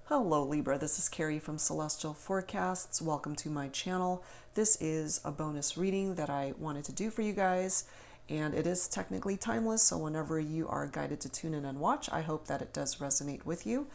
Hello Libra, this is Carrie from Celestial Forecasts. Welcome to my channel. This is a bonus reading that I wanted to do for you guys, and it is technically timeless, so whenever you are guided to tune in and watch, I hope that it does resonate with you.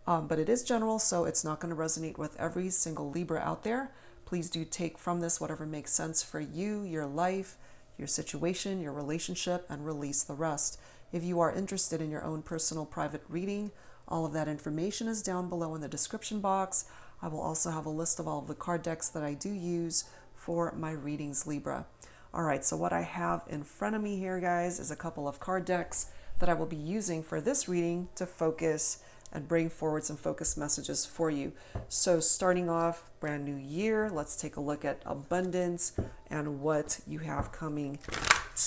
But it is general, so it's not going to resonate with every single Libra out there. Please do take from this whatever makes sense for you, your life, your situation, your relationship, and release the rest. If you are interested in your own personal private reading, all of that information is down below in the description box. I will also have a list of all of the card decks that I do use for my readings, Libra. All right, so what I have in front of me here, guys, is a couple of card decks that I will be using for this reading to focus and bring forward some focus messages for you. So starting off, brand new year, let's take a look at abundance and what you have coming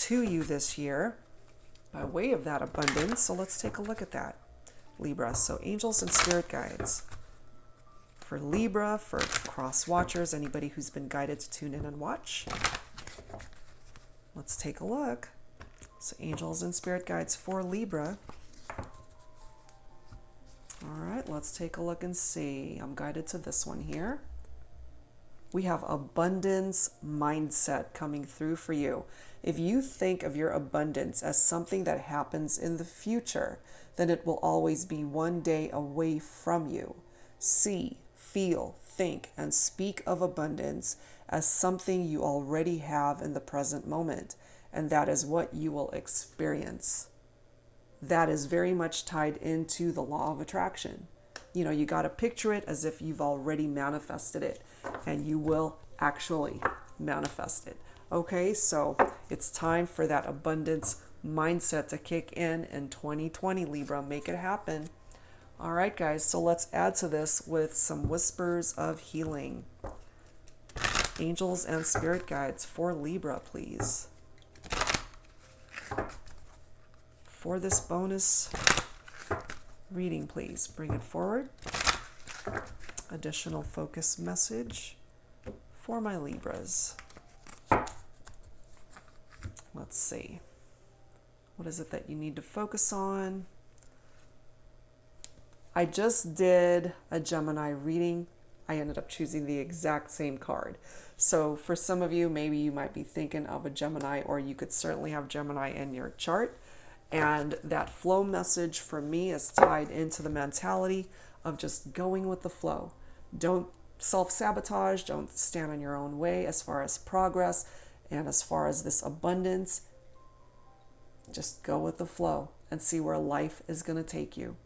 to you this year by way of that abundance. So let's take a look at that, Libra. So angels and spirit guides for Libra, for cross watchers, anybody who's been guided to tune in and watch. Let's take a look. So angels and spirit guides for Libra. All right, let's take a look and see. I'm guided to this one here. We have abundance mindset coming through for you. If you think of your abundance as something that happens in the future, then it will always be one day away from you. See, feel, think, and speak of abundance as something you already have in the present moment, and that is what you will experience. That is very much tied into the law of attraction. You know, you got to picture it as if you've already manifested it, and you will actually manifest it. Okay, so it's time for that abundance mindset to kick in 2020, Libra. Make it happen. All right, guys, so let's add to this with some whispers of healing. Angels and spirit guides for Libra, please. For this bonus reading, please bring it forward. Additional focus message for my Libras. Let's see. What is it that you need to focus on? I just did a Gemini reading. I ended up choosing the exact same card. So for some of you, maybe you might be thinking of a Gemini, or you could certainly have Gemini in your chart. And that flow message for me is tied into the mentality of just going with the flow. Don't self-sabotage. Don't stand in your own way as far as progress and as far as this abundance. Just go with the flow and see where life is going to take you.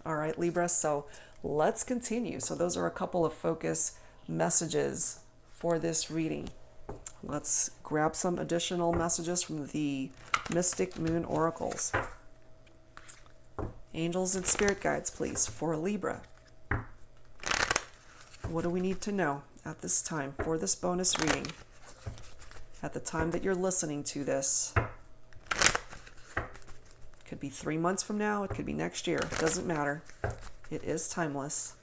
All right, Libra, so let's continue. So those are a couple of focus messages for this reading. Let's grab some additional messages from the Mystic Moon Oracles. Angels and spirit guides, please, for Libra. What do we need to know at this time for this bonus reading? At the time that you're listening to this, could be 3 months from now, it could be next year, it doesn't matter. It is timeless.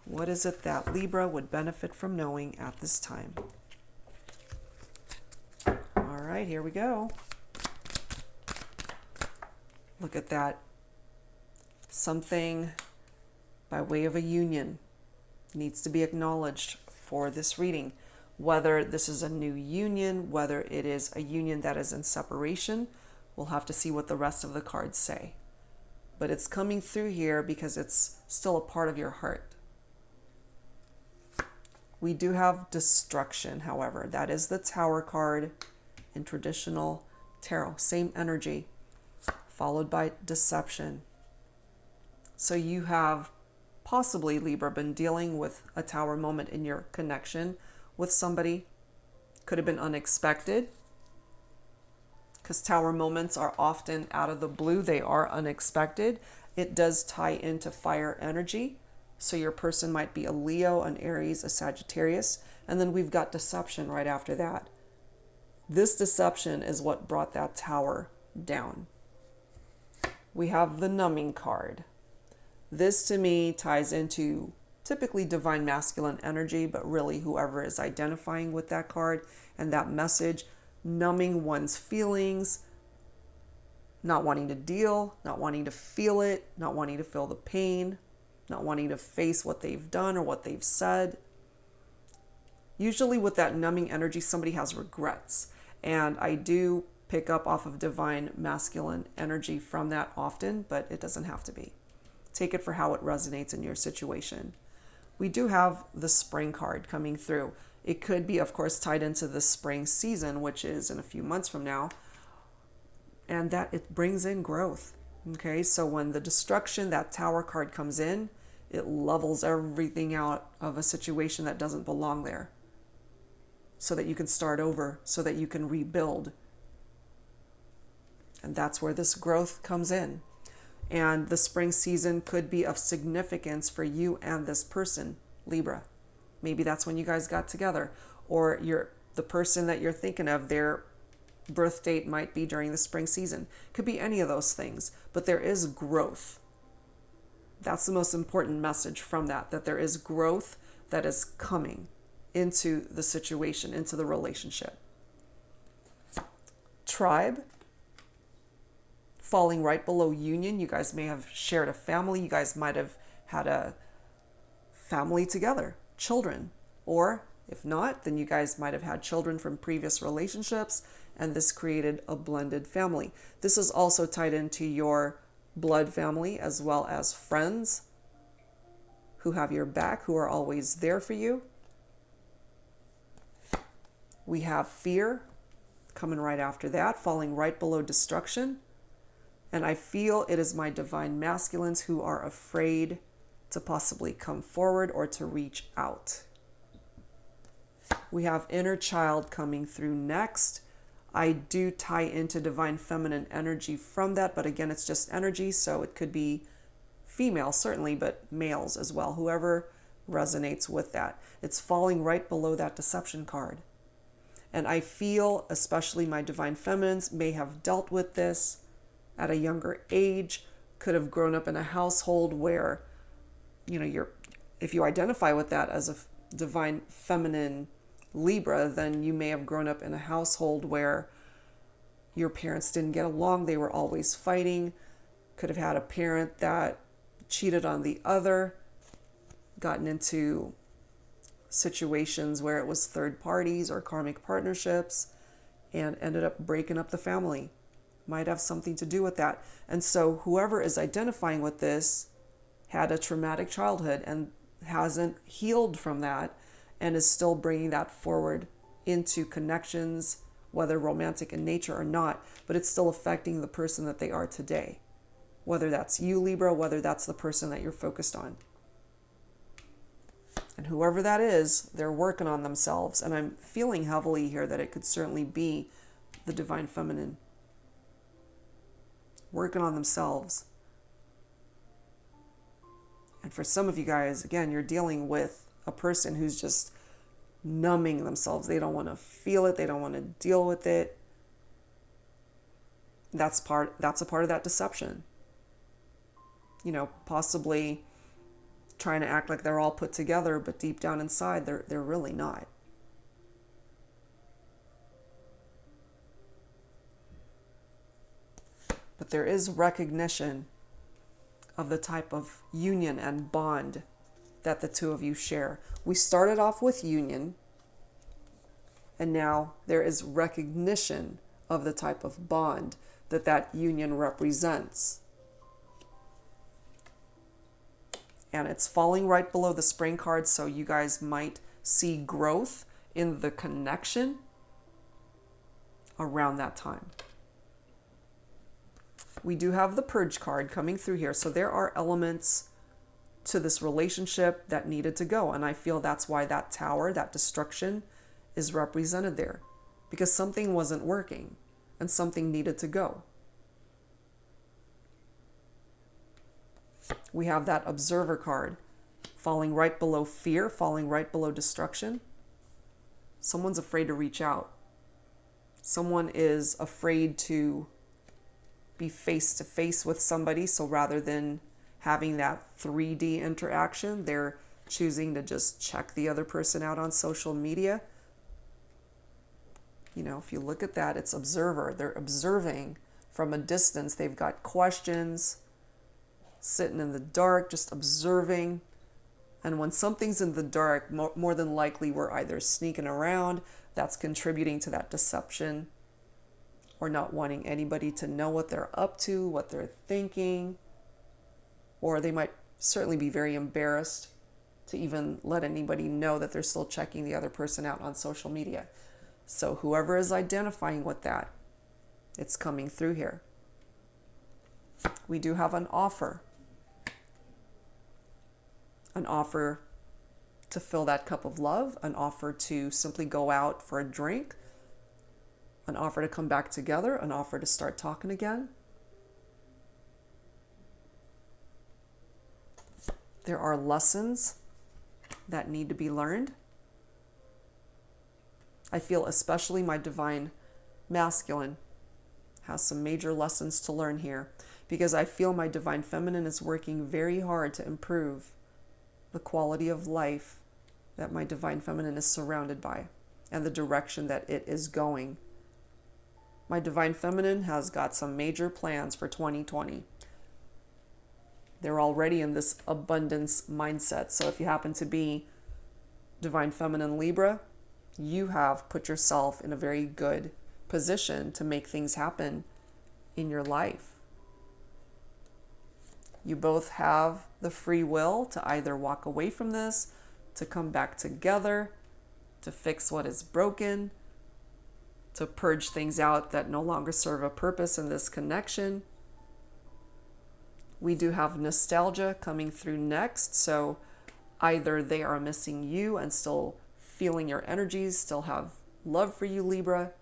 What is it that Libra would benefit from knowing at this time? All right, here we go. Look at that. Something by way of a union needs to be acknowledged for this reading. Whether this is a new union, whether it is a union that is in separation, we'll have to see what the rest of the cards say. But it's coming through here because it's still a part of your heart. We do have destruction, however. That is the Tower card in traditional tarot. Same energy, followed by deception. So you have possibly, Libra, been dealing with a Tower moment in your connection with somebody. Could have been unexpected, because Tower moments are often out of the blue. They are unexpected. It does tie into fire energy. So your person might be a Leo, an Aries, a Sagittarius, and then we've got deception right after that. This deception is what brought that Tower down. We have the numbing card. This to me ties into typically divine masculine energy, but really whoever is identifying with that card and that message, numbing one's feelings, not wanting to deal, not wanting to feel it, not wanting to feel the pain, not wanting to face what they've done or what they've said. Usually with that numbing energy, somebody has regrets. And I do pick up off of divine masculine energy from that often, but it doesn't have to be. Take it for how it resonates in your situation. We do have the spring card coming through. It could be, of course, tied into the spring season, which is in a few months from now, and that it brings in growth. Okay, so when the destruction, that Tower card comes in, it levels everything out of a situation that doesn't belong there, so that you can start over, so that you can rebuild. And that's where this growth comes in. And the spring season could be of significance for you and this person, Libra. Maybe that's when you guys got together, or the person that you're thinking of, their birth date might be during the spring season. Could be any of those things, but there is growth. That's the most important message from that there is growth that is coming into the situation, into the relationship. Tribe, falling right below union. You guys may have shared a family. You guys might have had a family together, children. Or if not, then you guys might have had children from previous relationships, and this created a blended family. This is also tied into your blood family as well as friends who have your back, who are always there for you. We have fear coming right after that, falling right below destruction. And I feel it is my divine masculines who are afraid to possibly come forward or to reach out. We have inner child coming through next. I do tie into divine feminine energy from that, but again, it's just energy, so it could be female, certainly, but males as well, whoever resonates with that. It's falling right below that deception card. And I feel, especially my divine feminines, may have dealt with this at a younger age, could have grown up in a household where, if you identify with that as a divine feminine Libra, then you may have grown up in a household where your parents didn't get along. They were always fighting. Could have had a parent that cheated on the other, gotten into situations where it was third parties or karmic partnerships, and ended up breaking up the family. Might have something to do with that. And so whoever is identifying with this had a traumatic childhood and hasn't healed from that, and is still bringing that forward into connections, whether romantic in nature or not, but it's still affecting the person that they are today. Whether that's you, Libra, whether that's the person that you're focused on. And whoever that is, they're working on themselves. And I'm feeling heavily here that it could certainly be the divine feminine. Working on themselves. And for some of you guys, again, you're dealing with a person who's just numbing themselves. They don't want to feel it. They don't want to deal with it. That's a part of that deception. Possibly trying to act like they're all put together, but deep down inside, they're really not. But there is recognition of the type of union and bond that the two of you share. We started off with union, and now there is recognition of the type of bond that union represents. And it's falling right below the spring card, so you guys might see growth in the connection around that time. We do have the purge card coming through here, so there are elements to this relationship that needed to go, and I feel that's why that tower, that destruction, is represented there, because something wasn't working and something needed to go. We have that observer card falling right below fear, falling right below destruction. Someone's afraid to reach out. Someone is afraid to be face to face with somebody, so rather than having that 3D interaction, they're choosing to just check the other person out on social media. If you look at that, it's observer. They're observing from a distance. They've got questions. sitting in the dark, just observing. And when something's in the dark, more than likely we're either sneaking around, that's contributing to that deception, or not wanting anybody to know what they're up to, what they're thinking, or they might certainly be very embarrassed to even let anybody know that they're still checking the other person out on social media. So whoever is identifying with that, it's coming through here. We do have an offer. An offer to fill that cup of love, an offer to simply go out for a drink, an offer to come back together, an offer to start talking again. There are lessons that need to be learned. I feel especially my divine masculine has some major lessons to learn here, because I feel my divine feminine is working very hard to improve the quality of life that my divine feminine is surrounded by and the direction that it is going. My divine feminine has got some major plans for 2020. They're already in this abundance mindset. So if you happen to be divine feminine Libra, you have put yourself in a very good position to make things happen in your life. You both have the free will to either walk away from this, to come back together, to fix what is broken, to purge things out that no longer serve a purpose in this connection. We do have nostalgia coming through next. So either they are missing you and still feeling your energies, still have love for you, Libra,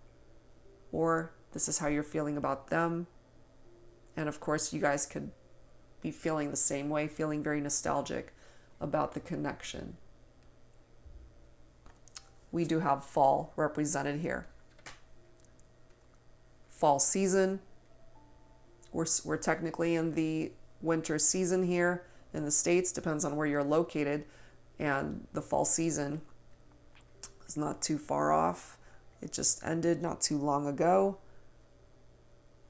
or this is how you're feeling about them. And of course, you guys could be feeling the same way, feeling very nostalgic about the connection. We do have fall represented here. Fall season. We're technically in the winter season here in the States, depends on where you're located, and the fall season is not too far off. It just ended not too long ago.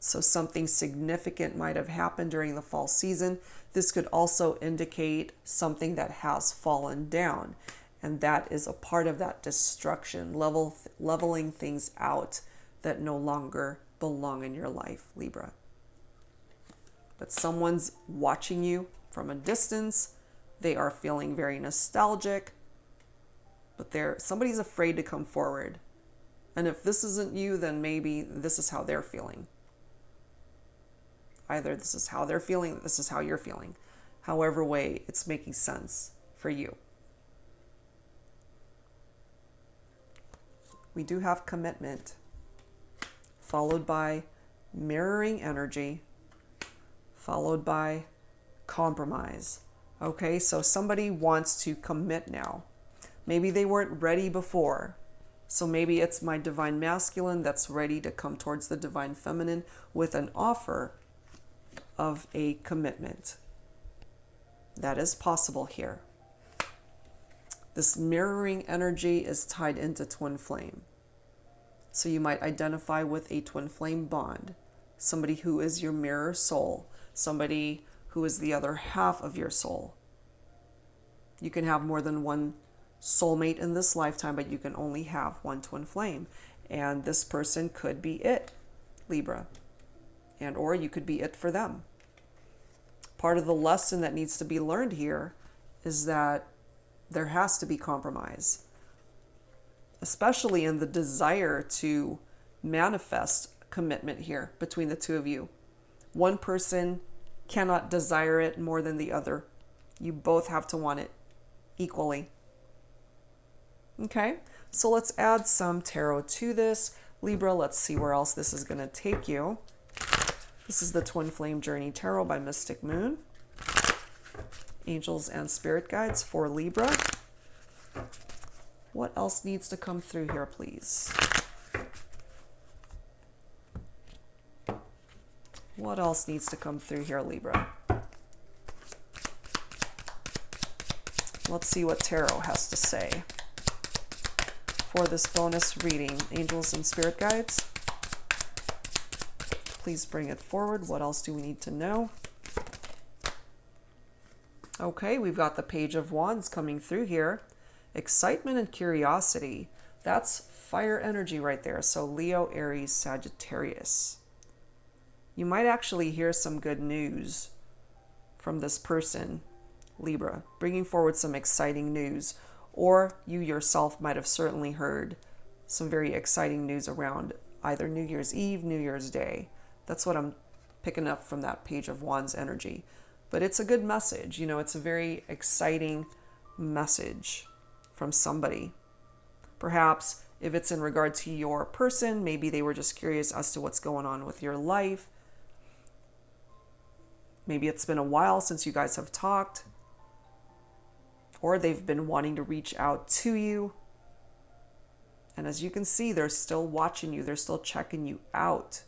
So something significant might have happened during the fall season. This could also indicate something that has fallen down, and that is a part of that destruction, leveling things out that no longer belong in your life, Libra. But someone's watching you from a distance. They are feeling very nostalgic, but somebody's afraid to come forward. And if this isn't you, then maybe this is how they're feeling. Either this is how they're feeling, this is how you're feeling. However way it's making sense for you. We do have commitment, followed by mirroring energy, followed by compromise. Okay, so somebody wants to commit now. Maybe they weren't ready before. So maybe it's my divine masculine that's ready to come towards the divine feminine with an offer of a commitment. That is possible here. This mirroring energy is tied into twin flame. So you might identify with a twin flame bond, somebody who is your mirror soul, somebody who is the other half of your soul. You can have more than one soulmate in this lifetime, but you can only have one twin flame. And this person could be it, Libra. And or you could be it for them. Part of the lesson that needs to be learned here is that there has to be compromise, especially in the desire to manifest commitment here between the two of you. One person cannot desire it more than the other. You both have to want it equally. Okay, so let's add some tarot to this. Libra, let's see where else this is going to take you. This is the Twin Flame Journey Tarot by Mystic Moon. Angels and Spirit Guides for Libra. What else needs to come through here, please? What else needs to come through here, Libra? Let's see what Tarot has to say for this bonus reading. Angels and Spirit Guides, please bring it forward. What else do we need to know? Okay, we've got the Page of Wands coming through here. Excitement and curiosity. That's fire energy right there. So Leo, Aries, Sagittarius. You might actually hear some good news from this person, Libra, bringing forward some exciting news. Or you yourself might have certainly heard some very exciting news around either New Year's Eve, New Year's Day. That's what I'm picking up from that Page of Wands energy. But it's a good message. It's a very exciting message from somebody. Perhaps if it's in regard to your person, maybe they were just curious as to what's going on with your life. Maybe it's been a while since you guys have talked. Or they've been wanting to reach out to you. And as you can see, they're still watching you. They're still checking you out.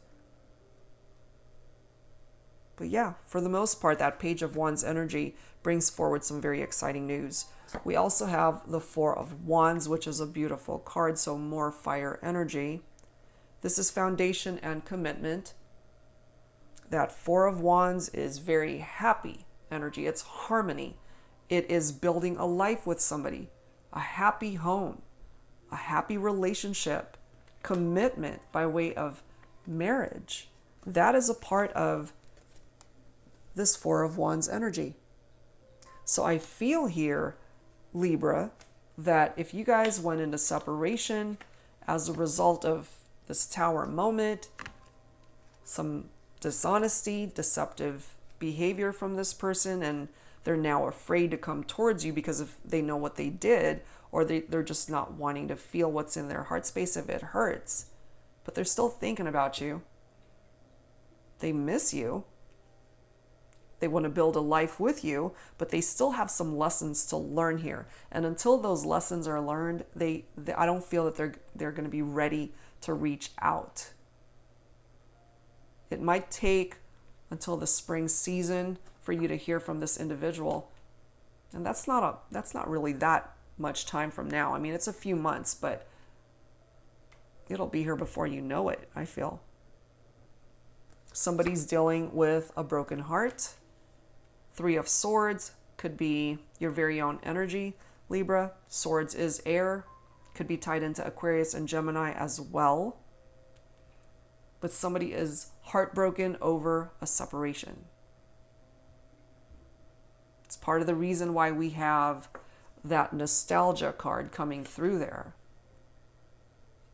But yeah, for the most part, that Page of Wands energy brings forward some very exciting news. We also have the Four of Wands, which is a beautiful card, so more fire energy. This is foundation and commitment. That Four of Wands is very happy energy. It's harmony. It is building a life with somebody, a happy home, a happy relationship, commitment by way of marriage. That is a part of this Four of Wands energy. So I feel here, Libra, that if you guys went into separation as a result of this Tower moment, some dishonesty, deceptive behavior from this person, and they're now afraid to come towards you because if they know what they did, or they're just not wanting to feel what's in their heart space if it hurts. But they're still thinking about you. They miss you. They want to build a life with you, but they still have some lessons to learn here. And until those lessons are learned, I don't feel that they're going to be ready to reach out. It might take until the spring season for you to hear from this individual. And that's not really that much time from now. I mean, it's a few months, but it'll be here before you know it, I feel. Somebody's dealing with a broken heart. Three of Swords could be your very own energy, Libra. Swords is air. Could be tied into Aquarius and Gemini as well. But somebody is heartbroken over a separation. It's part of the reason why we have that nostalgia card coming through there.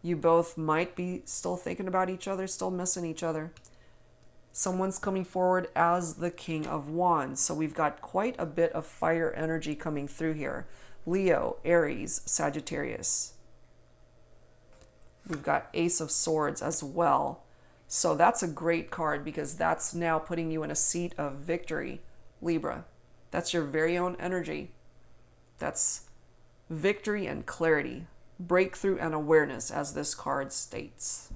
You both might be still thinking about each other, still missing each other. Someone's coming forward as the King of Wands. So we've got quite a bit of fire energy coming through here. Leo, Aries, Sagittarius. We've got Ace of Swords as well. So that's a great card because that's now putting you in a seat of victory, Libra. That's your very own energy. That's victory and clarity, breakthrough and awareness, as this card states.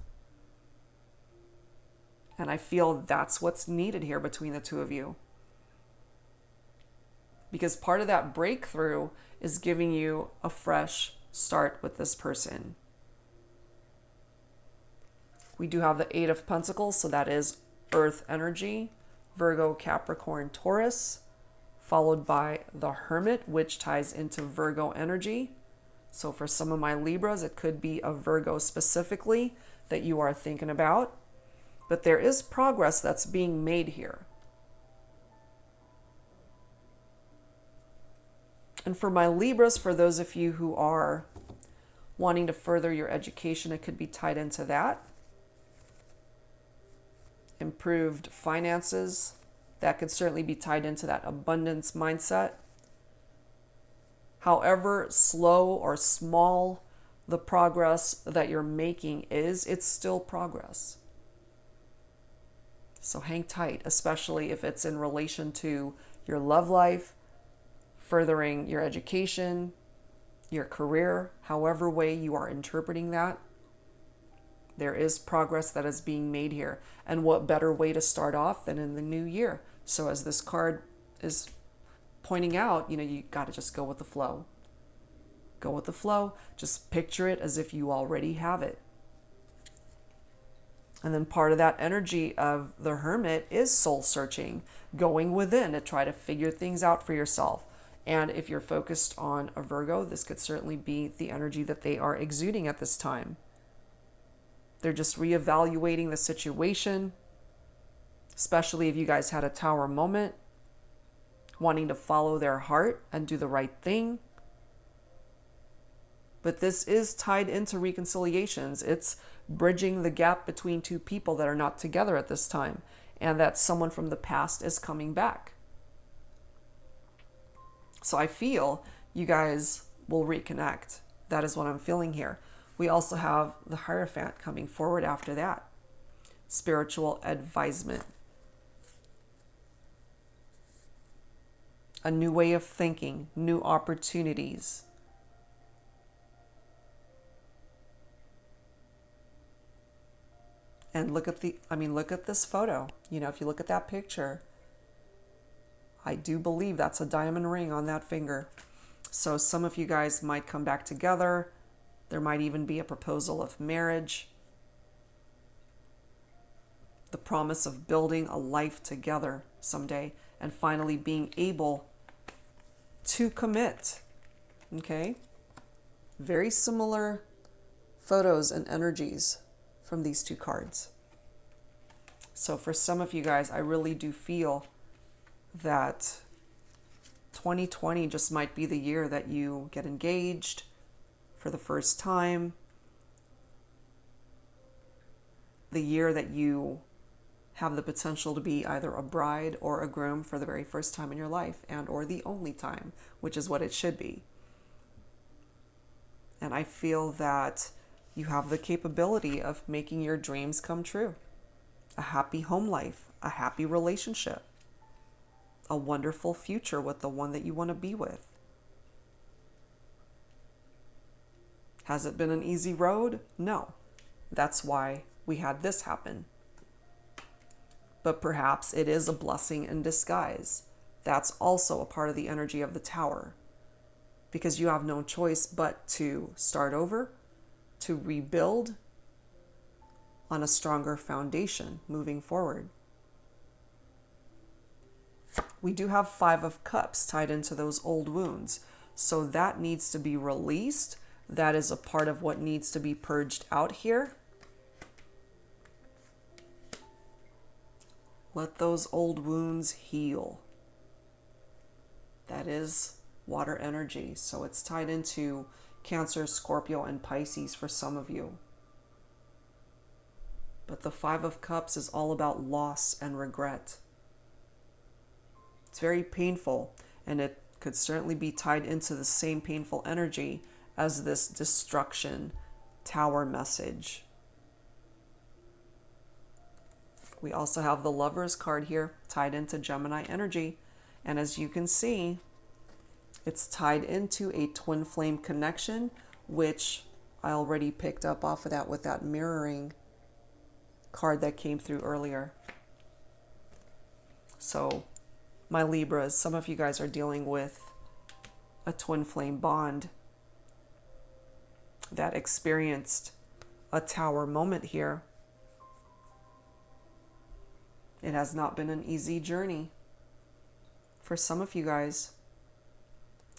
And I feel that's what's needed here between the two of you. Because part of that breakthrough is giving you a fresh start with this person. We do have the Eight of Pentacles, so that is Earth energy, Virgo, Capricorn, Taurus, followed by the Hermit, which ties into Virgo energy. So for some of my Libras, it could be a Virgo specifically that you are thinking about. But there is progress that's being made here. And for my Libras, for those of you who are wanting to further your education, it could be tied into that. Improved finances, that could certainly be tied into that abundance mindset. However slow or small the progress that you're making is, it's still progress. So hang tight, especially if it's in relation to your love life, furthering your education, your career, however way you are interpreting that. There is progress that is being made here. And what better way to start off than in the new year? So as this card is pointing out, you got to just go with the flow. Go with the flow. Just picture it as if you already have it. And then part of that energy of the Hermit is soul searching, going within to try to figure things out for yourself. And if you're focused on a Virgo, this could certainly be the energy that they are exuding at this time. They're just reevaluating the situation, especially if you guys had a Tower moment, wanting to follow their heart and do the right thing. But this is tied into reconciliations. It's bridging the gap between two people that are not together at this time, and that someone from the past is coming back. So I feel you guys will reconnect. That is what I'm feeling here. We also have the Hierophant coming forward after that. Spiritual advisement. A new way of thinking, new opportunities. And look at this photo. You know, if you look at that picture, I do believe that's a diamond ring on that finger. So some of you guys might come back together. There might even be a proposal of marriage. The promise of building a life together someday and finally being able to commit. Okay? Very similar photos and energies from these two cards. So for some of you guys, I really do feel that 2020 just might be the year that you get engaged for the first time. The year that you have the potential to be either a bride or a groom for the very first time in your life, and or the only time, which is what it should be. And I feel that you have the capability of making your dreams come true. A happy home life, a happy relationship, a wonderful future with the one that you want to be with. Has it been an easy road? No. That's why we had this happen. But perhaps it is a blessing in disguise. That's also a part of the energy of the Tower. Because you have no choice but to start over, to rebuild on a stronger foundation moving forward. We do have Five of Cups tied into those old wounds. So that needs to be released. That is a part of what needs to be purged out here. Let those old wounds heal. That is water energy. So it's tied into Cancer, Scorpio, and Pisces for some of you. But the Five of Cups is all about loss and regret. It's very painful, and it could certainly be tied into the same painful energy as this destruction Tower message. We also have the Lovers card here tied into Gemini energy. And as you can see, it's tied into a twin flame connection, which I already picked up off of that with that mirroring card that came through earlier. So my Libras, some of you guys are dealing with a twin flame bond that experienced a Tower moment here. It has not been an easy journey for some of you guys.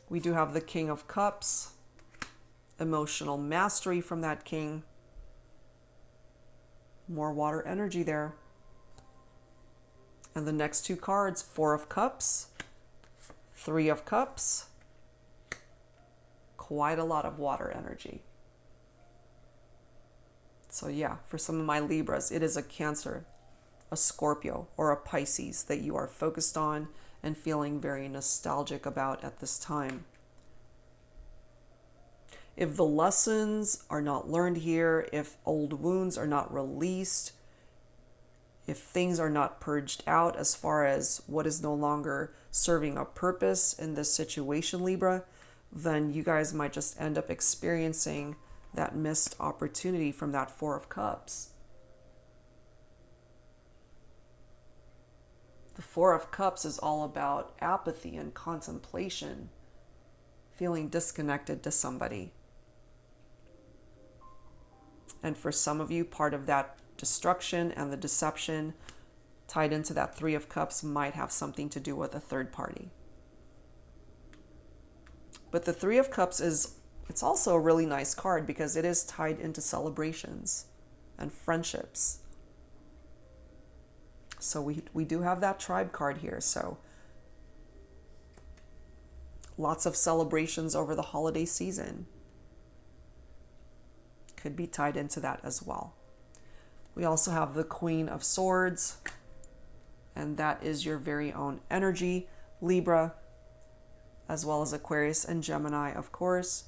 We do have the King of Cups, emotional mastery from that King. More water energy there. And the next two cards, Four of Cups, Three of Cups. Quite a lot of water energy. So yeah, for some of my Libras, it is a Cancer, a Scorpio, or a Pisces that you are focused on and feeling very nostalgic about at this time. If the lessons are not learned here, if old wounds are not released, if things are not purged out as far as what is no longer serving a purpose in this situation, Libra, then you guys might just end up experiencing that missed opportunity from that Four of Cups. The Four of Cups is all about apathy and contemplation, feeling disconnected to somebody. And for some of you, part of that destruction and the deception tied into that Three of Cups might have something to do with a third party. But the Three of Cups it's also a really nice card because it is tied into celebrations and friendships. So we do have that tribe card here. So lots of celebrations over the holiday season could be tied into that as well. We also have the Queen of Swords, and that is your very own energy, Libra, as well as Aquarius and Gemini, of course.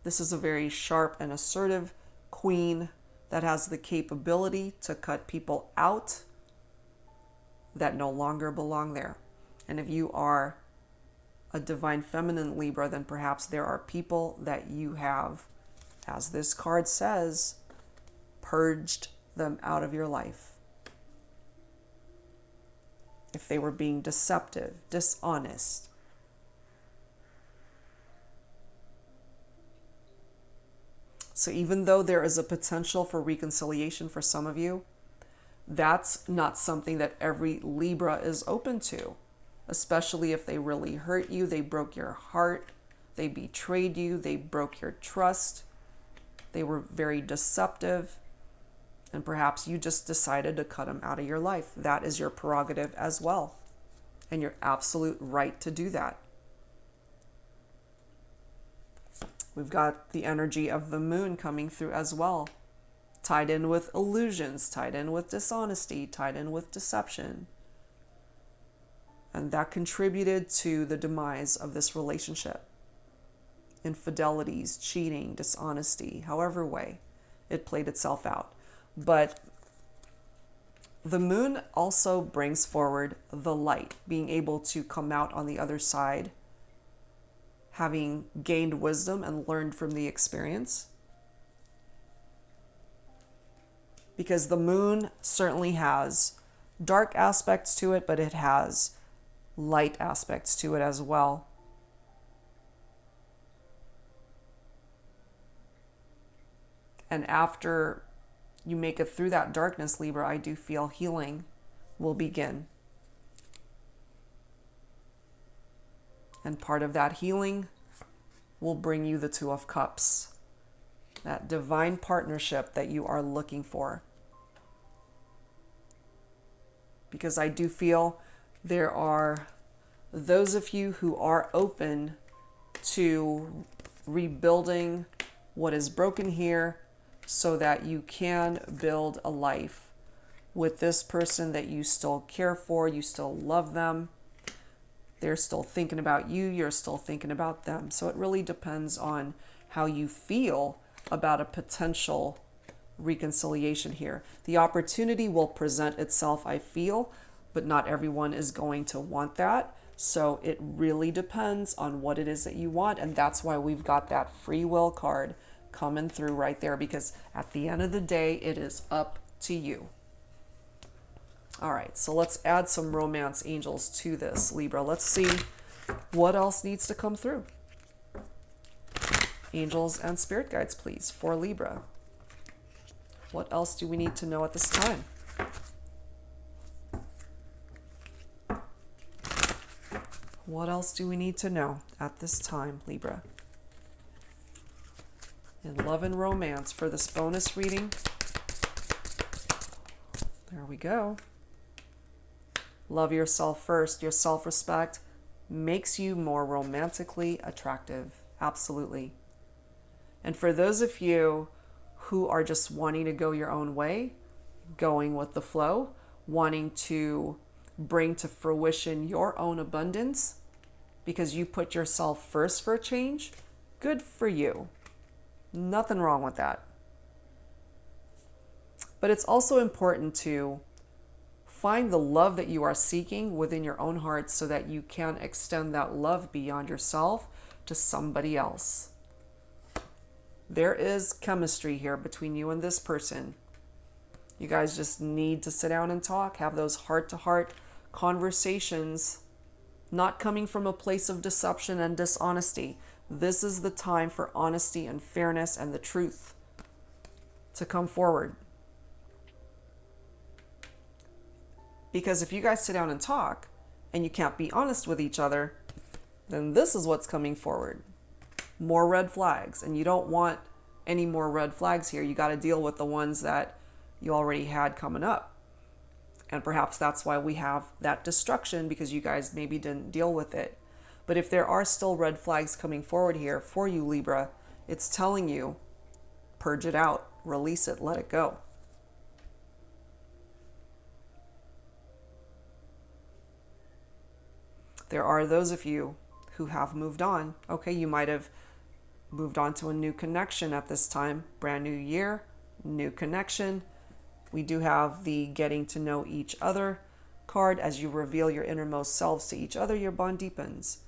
This is a very sharp and assertive queen that has the capability to cut people out that no longer belong there. And if you are a divine feminine Libra, then perhaps there are people that you have, as this card says, purged them out of your life. If they were being deceptive, dishonest. So even though there is a potential for reconciliation for some of you, that's not something that every Libra is open to, especially if they really hurt you, they broke your heart, they betrayed you, they broke your trust, they were very deceptive, and perhaps you just decided to cut them out of your life. That is your prerogative as well, and your absolute right to do that. We've got the energy of the moon coming through as well, tied in with illusions, tied in with dishonesty, tied in with deception. And that contributed to the demise of this relationship. Infidelities, cheating, dishonesty, however way it played itself out. But the moon also brings forward the light, being able to come out on the other side, having gained wisdom and learned from the experience. Because the moon certainly has dark aspects to it, but it has light aspects to it as well. And after you make it through that darkness, Libra, I do feel healing will begin. And part of that healing will bring you the Two of Cups, that divine partnership that you are looking for. Because I do feel there are those of you who are open to rebuilding what is broken here so that you can build a life with this person that you still care for, you still love them. They're still thinking about you, you're still thinking about them. So it really depends on how you feel about a potential reconciliation here. The opportunity will present itself, I feel, but not everyone is going to want that. So it really depends on what it is that you want. And that's why we've got that free will card coming through right there, because at the end of the day, it is up to you. All right, so let's add some romance angels to this, Libra. Let's see what else needs to come through. Angels and spirit guides, please, for Libra. What else do we need to know at this time? What else do we need to know at this time, Libra? In love and romance for this bonus reading. There we go. Love yourself first. Your self-respect makes you more romantically attractive. Absolutely. And for those of you who are just wanting to go your own way, going with the flow, wanting to bring to fruition your own abundance because you put yourself first for a change, good for you. Nothing wrong with that. But it's also important to find the love that you are seeking within your own heart so that you can extend that love beyond yourself to somebody else. There is chemistry here between you and this person. You guys just need to sit down and talk, have those heart-to-heart conversations, not coming from a place of deception and dishonesty. This is the time for honesty and fairness and the truth to come forward. Because if you guys sit down and talk and you can't be honest with each other, then this is what's coming forward. More red flags. And you don't want any more red flags here. You got to deal with the ones that you already had coming up. And perhaps that's why we have that destruction, because you guys maybe didn't deal with it. But if there are still red flags coming forward here for you, Libra, it's telling you, purge it out, release it, let it go. There are those of you who have moved on. Okay, you might have moved on to a new connection at this time. Brand new year, new connection. We do have the getting to know each other card. As you reveal your innermost selves to each other, your bond deepens.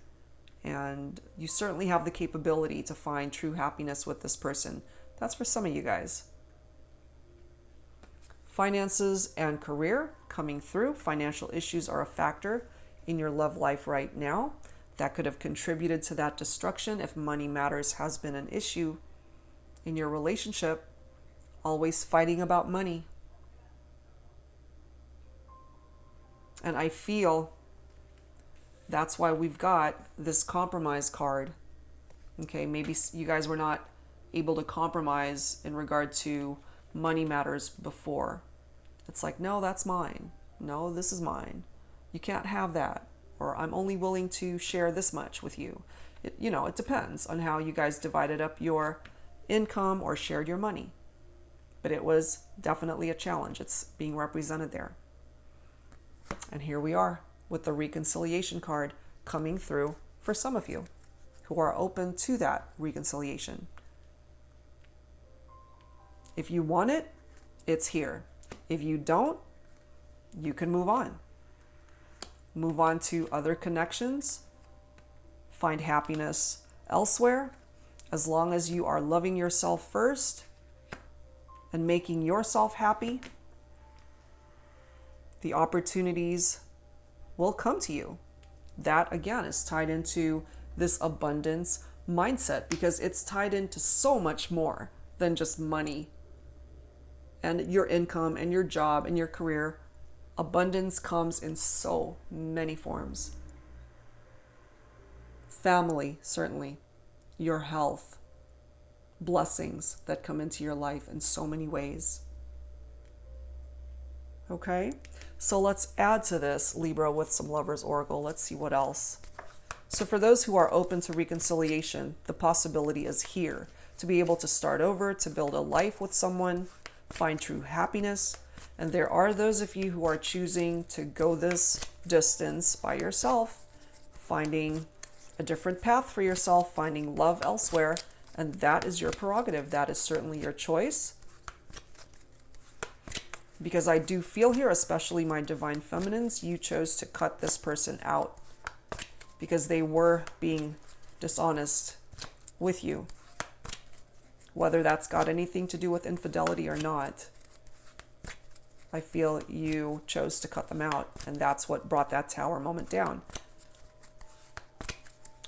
And you certainly have the capability to find true happiness with this person. That's for some of you guys. Finances and career coming through. Financial issues are a factor in your love life right now. That could have contributed to that destruction if money matters has been an issue in your relationship. Always fighting about money. And I feel that's why we've got this compromise card. Okay, maybe you guys were not able to compromise in regard to money matters before. It's like, no, that's mine. No, this is mine. You can't have that. Or I'm only willing to share this much with you. It depends on how you guys divided up your income or shared your money. But it was definitely a challenge. It's being represented there. And here we are with the reconciliation card coming through for some of you who are open to that reconciliation. If you want it, it's here. If you don't, you can move on. Move on to other connections. Find happiness elsewhere. As long as you are loving yourself first and making yourself happy, the opportunities will come to you. That, again, is tied into this abundance mindset, because it's tied into so much more than just money and your income and your job and your career. Abundance comes in so many forms. Family, certainly. Your health. Blessings that come into your life in so many ways. Okay? So let's add to this, Libra, with some Lover's Oracle. Let's see what else. So for those who are open to reconciliation, the possibility is here to be able to start over, to build a life with someone, find true happiness. And there are those of you who are choosing to go this distance by yourself, finding a different path for yourself, finding love elsewhere. And that is your prerogative. That is certainly your choice. Because I do feel here, especially my divine feminines, you chose to cut this person out because they were being dishonest with you. Whether that's got anything to do with infidelity or not, I feel you chose to cut them out, and that's what brought that Tower moment down.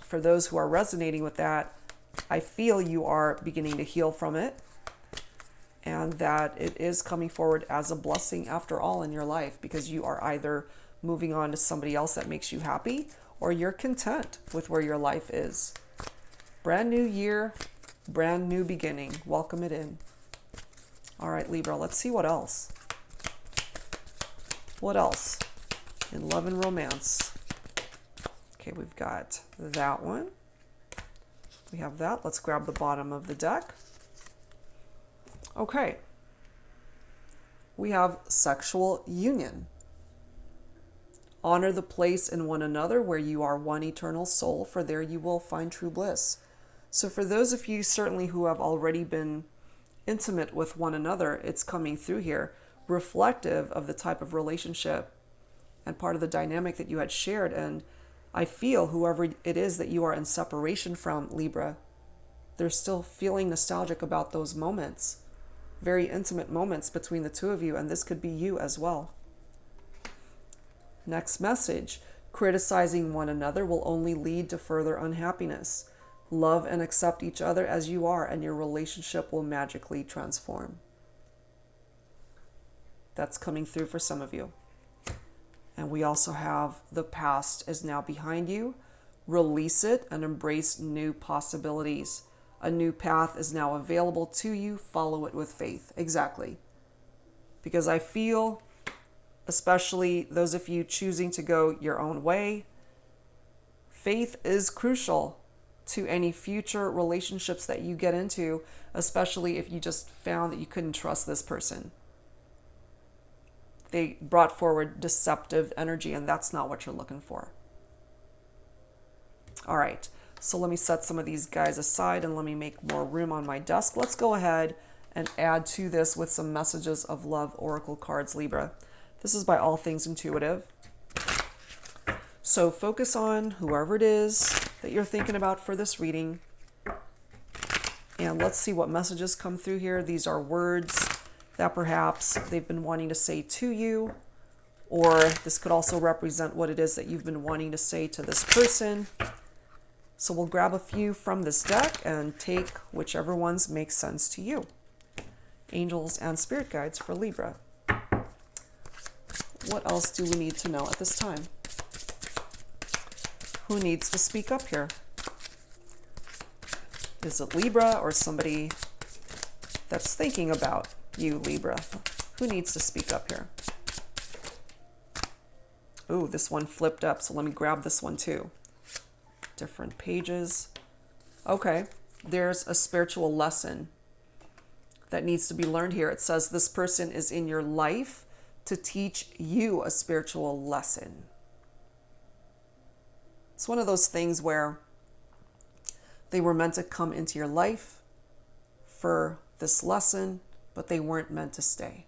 For those who are resonating with that, I feel you are beginning to heal from it, and that it is coming forward as a blessing after all in your life, because you are either moving on to somebody else that makes you happy, or you're content with where your life is. Brand new year, brand new beginning. Welcome it in. All right, Libra, let's see what else. What else in love and romance? Okay, we've got that one. We have that. Let's grab the bottom of the deck. Okay. We have sexual union. Honor the place in one another where you are one eternal soul, for there you will find true bliss. So for those of you certainly who have already been intimate with one another, it's coming through here, reflective of the type of relationship and part of the dynamic that you had shared. And I feel whoever it is that you are in separation from, Libra, they're still feeling nostalgic about those moments, very intimate moments between the two of you, and this could be you as well. Next message, criticizing one another will only lead to further unhappiness. Love and accept each other as you are, and your relationship will magically transform. That's coming through for some of you. And we also have the past is now behind you. Release it and embrace new possibilities. A new path is now available to you. Follow it with faith. Exactly. Because I feel, especially those of you choosing to go your own way, faith is crucial to any future relationships that you get into, especially if you just found that you couldn't trust this person. They brought forward deceptive energy, and that's not what you're looking for. All right, so let me set some of these guys aside and let me make more room on my desk. Let's go ahead and add to this with some messages of love oracle cards, Libra. This is by All Things Intuitive. So focus on whoever it is that you're thinking about for this reading. And let's see what messages come through here. These are words that perhaps they've been wanting to say to you, or this could also represent what it is that you've been wanting to say to this person. So we'll grab a few from this deck and take whichever ones make sense to you. Angels and spirit guides for Libra. What else do we need to know at this time? Who needs to speak up here? Is it Libra or somebody that's thinking about you, Libra? Who needs to speak up here? Ooh, this one flipped up, so let me grab this one too. Different pages. Okay, there's a spiritual lesson that needs to be learned here. It says this person is in your life to teach you a spiritual lesson. It's one of those things where they were meant to come into your life for this lesson, but they weren't meant to stay.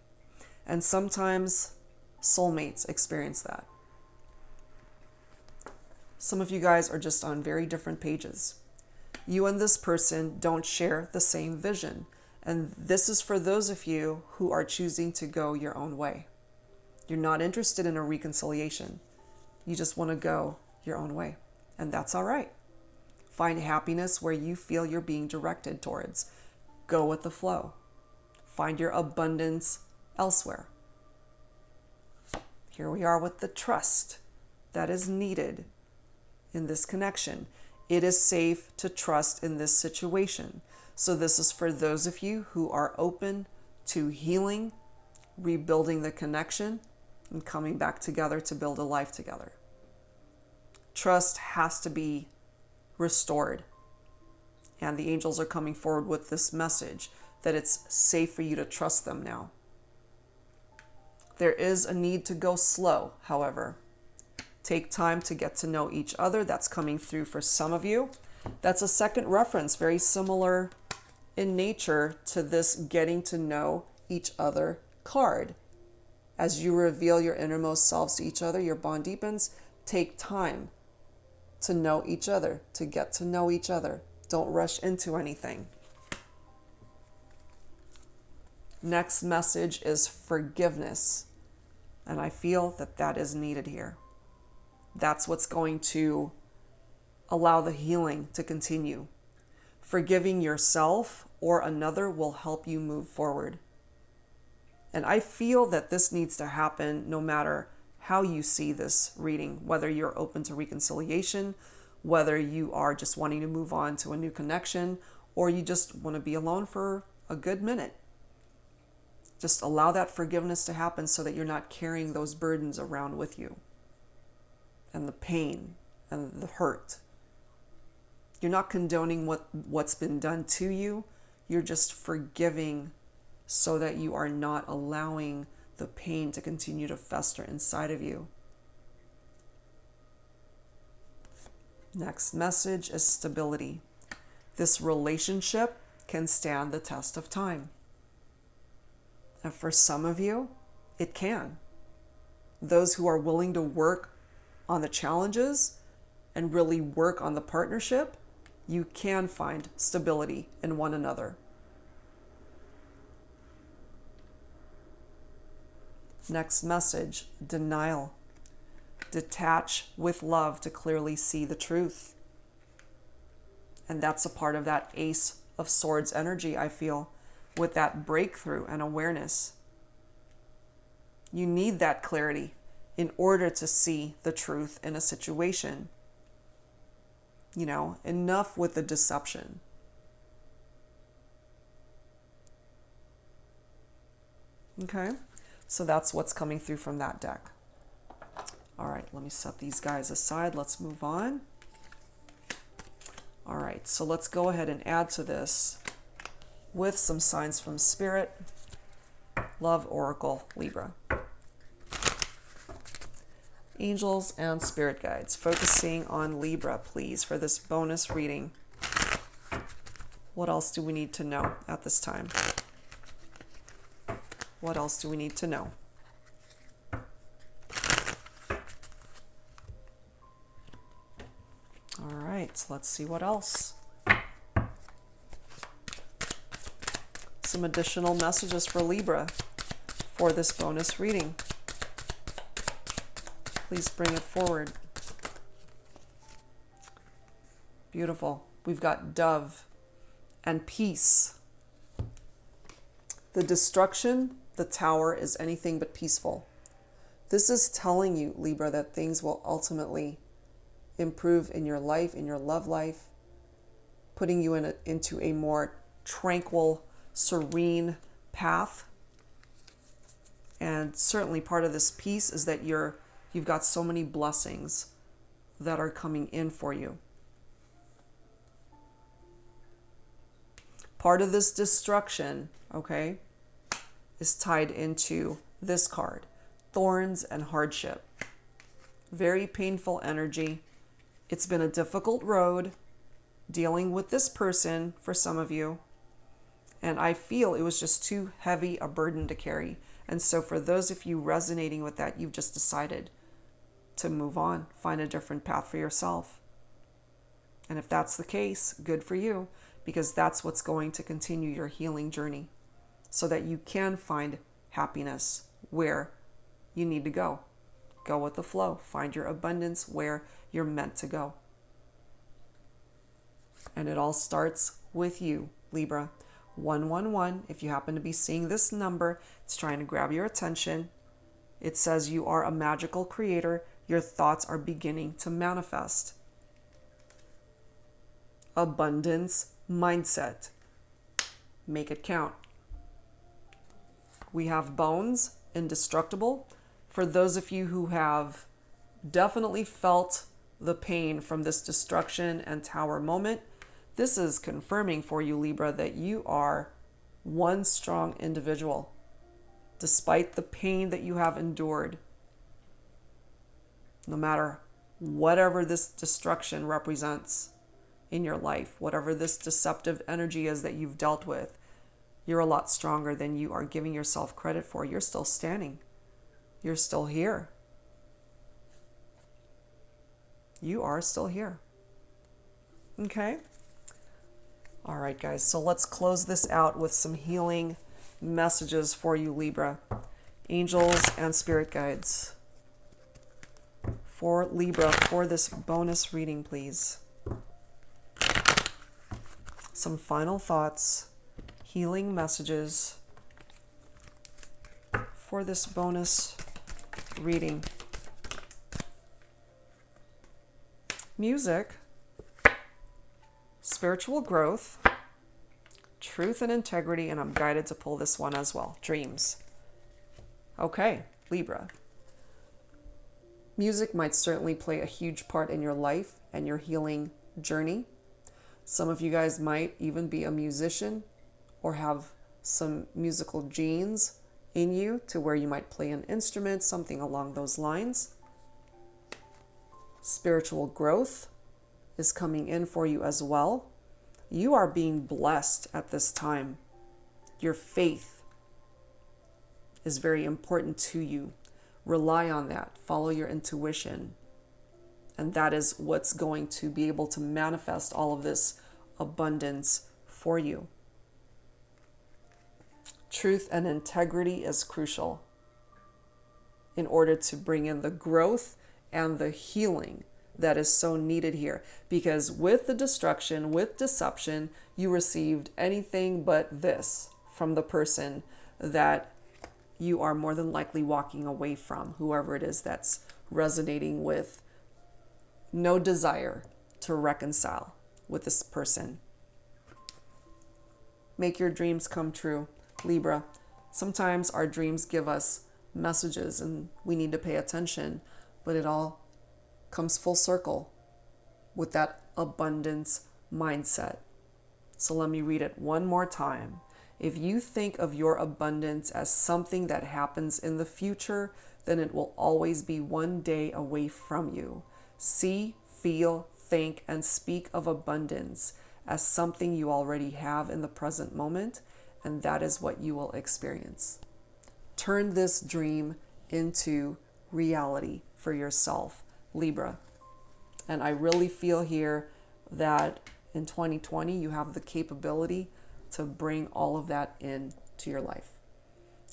And sometimes soulmates experience that. Some of you guys are just on very different pages. You and this person don't share the same vision. And this is for those of you who are choosing to go your own way. You're not interested in a reconciliation. You just want to go your own way. And that's all right. Find happiness where you feel you're being directed towards. Go with the flow. Find your abundance elsewhere. Here we are with the trust that is needed in this connection. It is safe to trust in this situation. So this is for those of you who are open to healing, rebuilding the connection, and coming back together to build a life together. Trust has to be restored. And the angels are coming forward with this message that it's safe for you to trust them now. There is a need to go slow, however. Take time to get to know each other. That's coming through for some of you. That's a second reference, very similar in nature to this getting to know each other card. As you reveal your innermost selves to each other, your bond deepens. Take time to know each other, to get to know each other. Don't rush into anything. Next message is forgiveness. And I feel that that is needed here. That's what's going to allow the healing to continue. Forgiving yourself or another will help you move forward. And I feel that this needs to happen no matter how you see this reading, whether you're open to reconciliation, whether you are just wanting to move on to a new connection, or you just want to be alone for a good minute. Just allow that forgiveness to happen so that you're not carrying those burdens around with you. And the pain and the hurt. You're not condoning what's been done to you. You're just forgiving so that you are not allowing the pain to continue to fester inside of you. Next message is stability. This relationship can stand the test of time. And for some of you, it can. Those who are willing to work on the challenges and really work on the partnership, you can find stability in one another. Next message, denial. Detach with love to clearly see the truth. And that's a part of that Ace of Swords energy, I feel, with that breakthrough and awareness. You need that clarity in order to see the truth in a situation. Enough with the deception. Okay, so that's what's coming through from that deck. All right, let me set these guys aside. Let's move on. All right, so let's go ahead and add to this with some signs from Spirit. Love Oracle, Libra. Angels and Spirit Guides, focusing on Libra, please, for this bonus reading. What else do we need to know at this time? What else do we need to know? All right, let's see what else. Some additional messages for Libra for this bonus reading. Please bring it forward. Beautiful. We've got Dove and Peace. The destruction, the Tower, is anything but peaceful. This is telling you, Libra, that things will ultimately improve in your life, in your love life, putting you into a more tranquil, serene path. And certainly part of this peace is that you've got so many blessings that are coming in for you. Part of this destruction, okay, is tied into this card, thorns and hardship. Very painful energy. It's been a difficult road dealing with this person for some of you. And I feel it was just too heavy a burden to carry. And so for those of you resonating with that, you've just decided to move on, find a different path for yourself. And if that's the case, good for you, because that's what's going to continue your healing journey so that you can find happiness where you need to go. Go with the flow. Find your abundance where you're meant to go. And it all starts with you, Libra. 111, if you happen to be seeing this number, it's trying to grab your attention. It says you are a magical creator. Your thoughts are beginning to manifest. Abundance mindset. Make it count. We have Bones, indestructible. For those of you who have definitely felt the pain from this destruction and Tower moment, this is confirming for you, Libra, that you are one strong individual, despite the pain that you have endured. No matter whatever this destruction represents in your life, whatever this deceptive energy is that you've dealt with, you're a lot stronger than you are giving yourself credit for. You're still standing. You're still here. You are still here. Okay? All right, guys. So let's close this out with some healing messages for you, Libra. Angels and Spirit Guides. For Libra, for this bonus reading, please. Some final thoughts, healing messages for this bonus reading. Music, spiritual growth, truth and integrity, and I'm guided to pull this one as well, dreams. Okay, Libra. Music might certainly play a huge part in your life and your healing journey. Some of you guys might even be a musician or have some musical genes in you to where you might play an instrument, something along those lines. Spiritual growth is coming in for you as well. You are being blessed at this time. Your faith is very important to you. Rely on that. Follow your intuition. And that is what's going to be able to manifest all of this abundance for you. Truth and integrity is crucial in order to bring in the growth and the healing that is so needed here. Because with the destruction, with deception, you received anything but this from the person that you are more than likely walking away from, whoever it is that's resonating with no desire to reconcile with this person. Make your dreams come true, Libra. Sometimes our dreams give us messages and we need to pay attention, but it all comes full circle with that abundance mindset. So let me read it one more time. If you think of your abundance as something that happens in the future, then it will always be one day away from you. See, feel, think, and speak of abundance as something you already have in the present moment, and that is what you will experience. Turn this dream into reality for yourself, Libra. And I really feel here that in 2020, you have the capability to bring all of that into your life.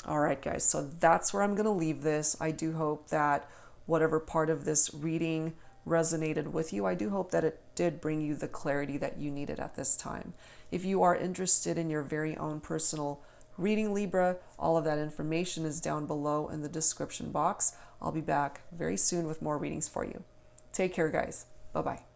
All right, guys, so that's where I'm going to leave this. I do hope that whatever part of this reading resonated with you, I do hope that it did bring you the clarity that you needed at this time. If you are interested in your very own personal reading, Libra, all of that information is down below in the description box. I'll be back very soon with more readings for you. Take care, guys. Bye-bye.